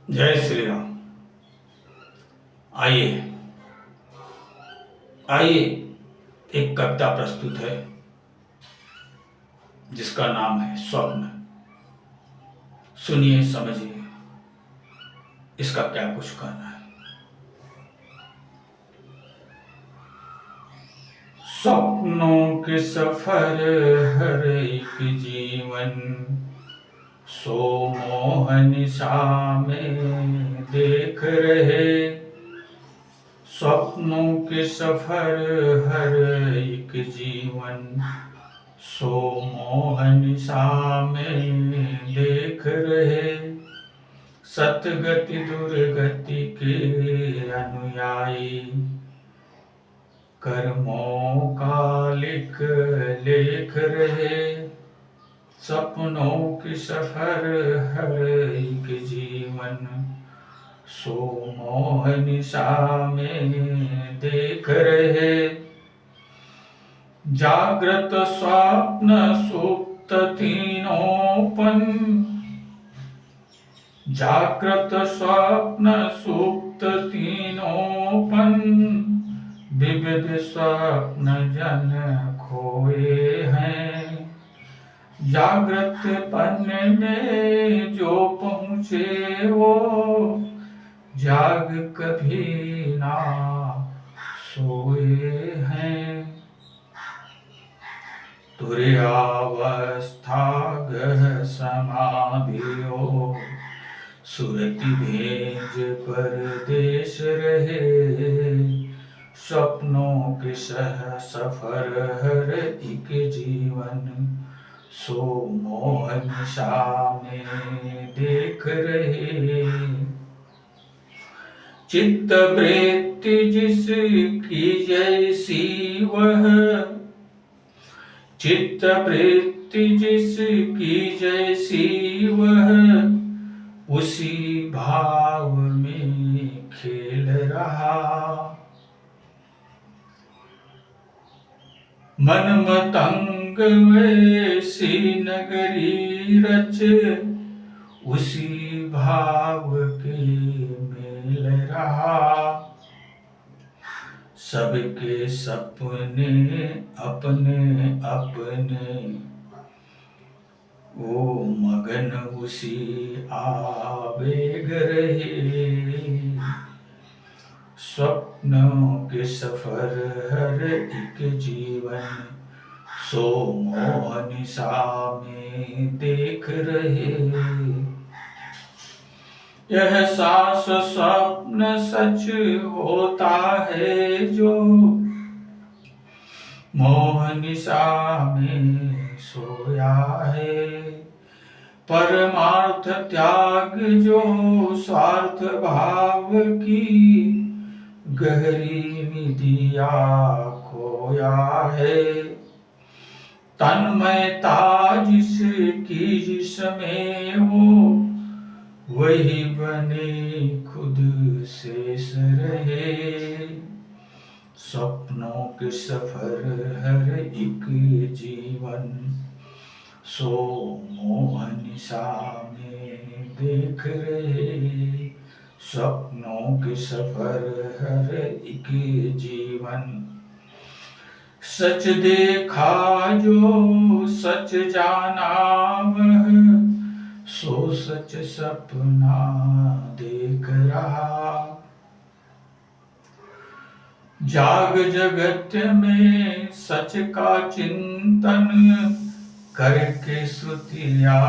जय श्री राम। आइए आइए एक कविता प्रस्तुत है जिसका नाम है स्वप्न। सुनिए, समझिए इसका क्या कुछ कहना है। सपनों के सफर हर एक जीवन, सो मोहन सा में देख रहे। सपनों के सफर हर एक जीवन, सो मोहन सा में देख रहे। सतगति दुर्गति के अनुयायी, कर्मों का लिख लेख रहे। सपनों की सफर हर एक जीवन, सो मोहन सा में देख रहे। जागृत स्वप्न सुप्त तीनोपन, जागृत स्वप्न सुप्त तीनोपन, विविध स्वप्न जन खोए हैं। जागृत पन में जो पहुँचे वो, जाग कभी ना सोए हैं। तुर्यावस्था गह समाधियो, सुरति भेज परदेश रहे। स्वप्नों के सह सफर हर एक जीवन, सो मोहन सा में देख रहे। चित्त वृत्ति जिसकी जैसी वह, चित्त वृत्ति जिसकी जैसी वह, उसी भाव में खेल रहा। मन मतंग वैसी नगरी रच, उसी भाव के मेल रहा। सबके सपने अपने अपने, वो मगन उसी आवेग रहे। स्वप्नों के सफर हर एक जीवन, सो मोहन सा में देख रहे। यह सास स्वप्न सच होता है जो, मोहन सा में सोया है। परमार्थ त्याग जो स्वार्थ भाव की, गहरी निधिया खोया है। तन्मयता जिसकी जिसमें वो, वही बने खुद शेष रहे। सपनों के सफर हर एक जीवन, सो मोहन सा में देख रहे। स्वप्नों के सफर हर एक जीवन, सच देखा जो सच जाना वह, सो सच सपना देख रहा। जाग जगत में सच का चिंतन, करके श्रुतिया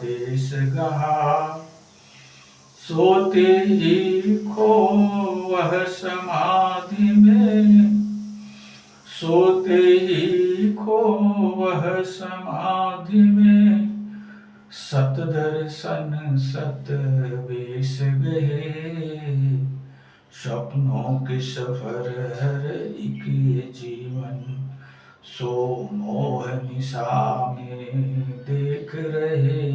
देश गहा। सोते ही खो वह समाधि में, सोते ही खो वह समाधि में। सत दर्शन सत वेश गए। स्वप्नों के सफर हर एक जीवन, सो मोहन सा में देख रहे।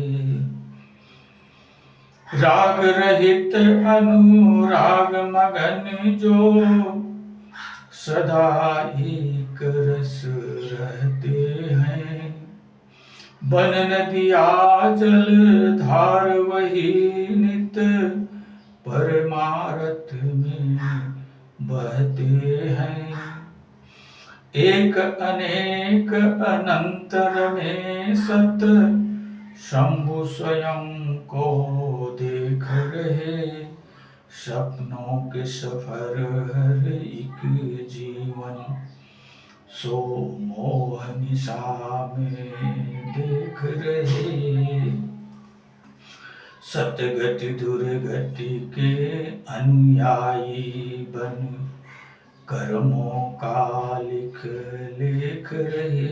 राग रहित अनुराग मगन जो, सदा एक रस रहते हैं। बन नदिया जल धार वही नित परमारथ में बहते हैं। एक अनेक अनंतर में सत शंभु स्वयं को देख रहे। सपनों के सफर हर एक जीवन सो मोह निशा में देख रहे। सतगति दुर्गति के अनुयायी बन कर्मों का लिख लेख रहे।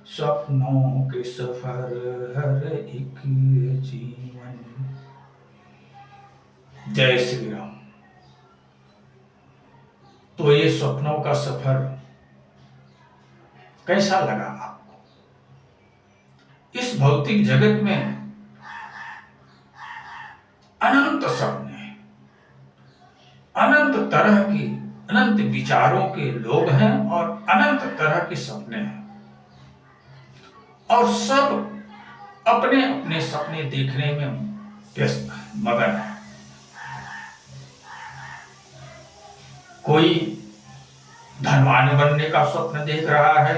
स्वप्नों के सफर हर एक जीवन। जय श्री राम। तो ये स्वप्नों का सफर कैसा लगा आपको? इस भौतिक जगत में अनंत सपने, अनंत तरह की, अनंत विचारों के लोग हैं और अनंत तरह के सपने हैं, और सब अपने अपने सपने देखने में व्यस्त मगन है। कोई धनवान बनने का स्वप्न देख रहा है,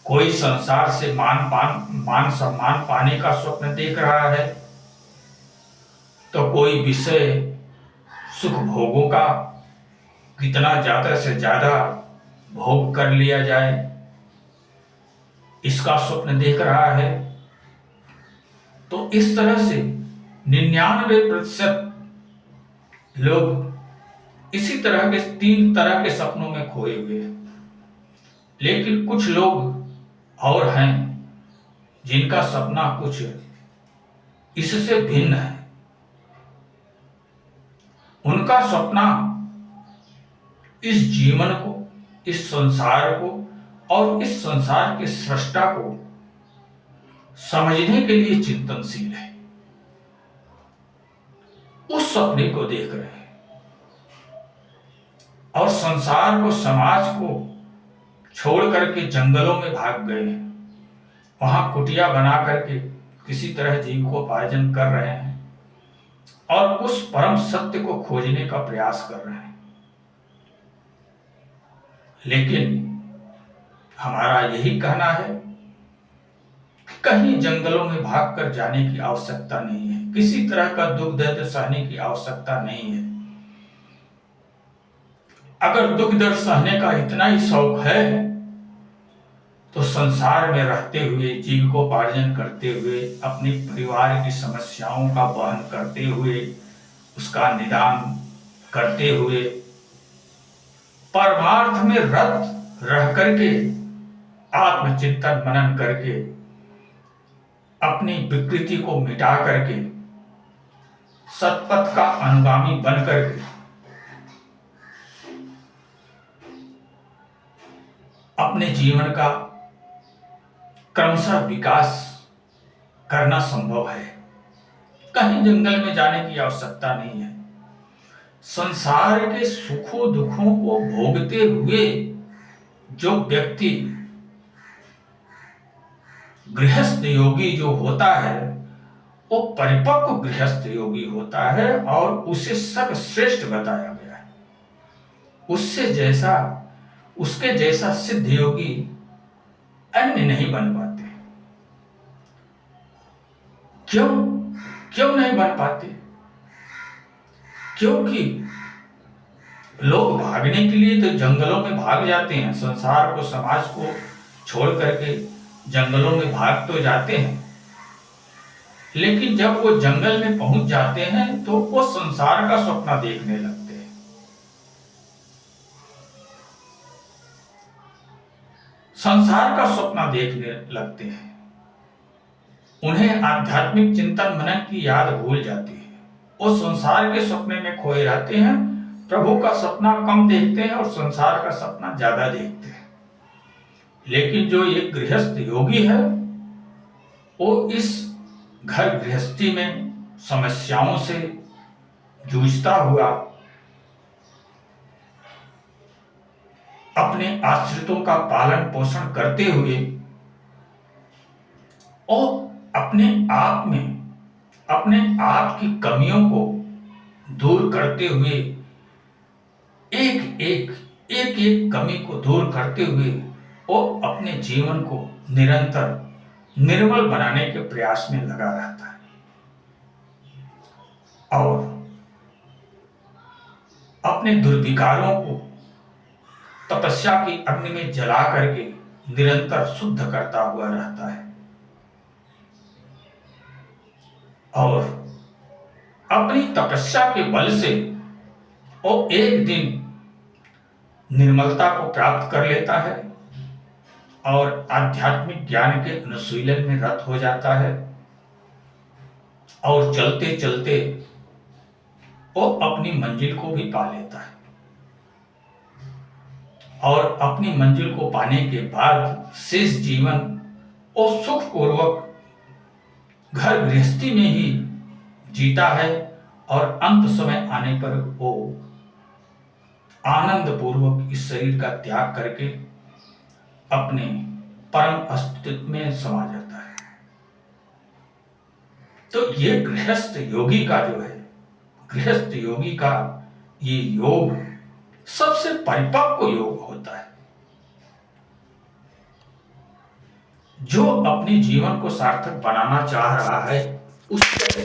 कोई संसार से मान सम्मान पाने का स्वप्न देख रहा है, तो कोई विषय सुख भोगों का कितना ज्यादा से ज्यादा भोग कर लिया जाए इसका स्वप्न देख रहा है। तो इस तरह से 99% लोग इसी तरह के 3 तरह के सपनों में खोए हुए हैं। लेकिन कुछ लोग और हैं जिनका सपना कुछ इससे भिन्न है। उनका सपना इस जीवन को, इस संसार को और इस संसार के सृष्टा को समझने के लिए चिंतनशील है। उस सपने को देख रहे हैं और संसार को, समाज को छोड़ करके जंगलों में भाग गए हैं। वहां कुटिया बना करके किसी तरह जीविकोपार्जन कर रहे हैं और उस परम सत्य को खोजने का प्रयास कर रहे हैं। लेकिन हमारा यही कहना है कि कहीं जंगलों में भागकर जाने की आवश्यकता नहीं है, किसी तरह का दुख दर्द सहने की आवश्यकता नहीं है। अगर दुख दर्द सहने का इतना ही शौक है तो संसार में रहते हुए, जीविकोपार्जन करते हुए, अपने परिवार की समस्याओं का वहन करते हुए, उसका निदान करते हुए, परमार्थ में रत रह करके, आत्मचिंतन मनन करके, अपनी विकृति को मिटा करके, सतपथ का अनुगामी बन करके अपने जीवन का क्रमशः विकास करना संभव है। कहीं जंगल में जाने की आवश्यकता नहीं है। संसार के सुखों दुखों को भोगते हुए जो व्यक्ति गृहस्थ योगी जो होता है वो परिपक्व गृहस्थ योगी होता है और उसे सर्वश्रेष्ठ बताया गया है। उसके जैसा सिद्ध योगी अन्य नहीं बन पाते। क्यों नहीं बन पाते? क्योंकि लोग भागने के लिए तो जंगलों में भाग जाते हैं, संसार को, समाज को छोड़ करके जंगलों में भाग तो जाते हैं, लेकिन जब वो जंगल में पहुंच जाते हैं तो वो संसार का सपना देखने लगते हैं। संसार का सपना देखने लगते हैं। उन्हें आध्यात्मिक चिंतन मनन की याद भूल जाती है। वो संसार के सपने में खोए रहते हैं, प्रभु का सपना कम देखते हैं और संसार का सपना ज्यादा देखते हैं। लेकिन जो एक गृहस्थ योगी है वो इस घर गृहस्थी में समस्याओं से जूझता हुआ अपने आश्रितों का पालन पोषण करते हुए और अपने आप की कमियों को दूर करते हुए एक एक कमी को दूर करते हुए वो अपने जीवन को निरंतर निर्मल बनाने के प्रयास में लगा रहता है और अपने दुर्विकारों को तपस्या की अग्नि में जला करके निरंतर शुद्ध करता हुआ रहता है और अपनी तपस्या के बल से वो एक दिन निर्मलता को प्राप्त कर लेता है और आध्यात्मिक ज्ञान के अनुशीलन में रत हो जाता है और चलते चलते वो अपनी मंजिल को भी पा लेता है और अपनी मंजिल को पाने के बाद शेष जीवन वो सुखपूर्वक घर गृहस्थी में ही जीता है और अंत समय आने पर वो आनंद पूर्वक इस शरीर का त्याग करके अपने परम अस्तित्व में समा जाता है। तो ये गृहस्थ योगी का जो है, गृहस्थ योगी का ये योग सबसे परिपक्व योग होता है जो अपने जीवन को सार्थक बनाना चाह रहा है उसके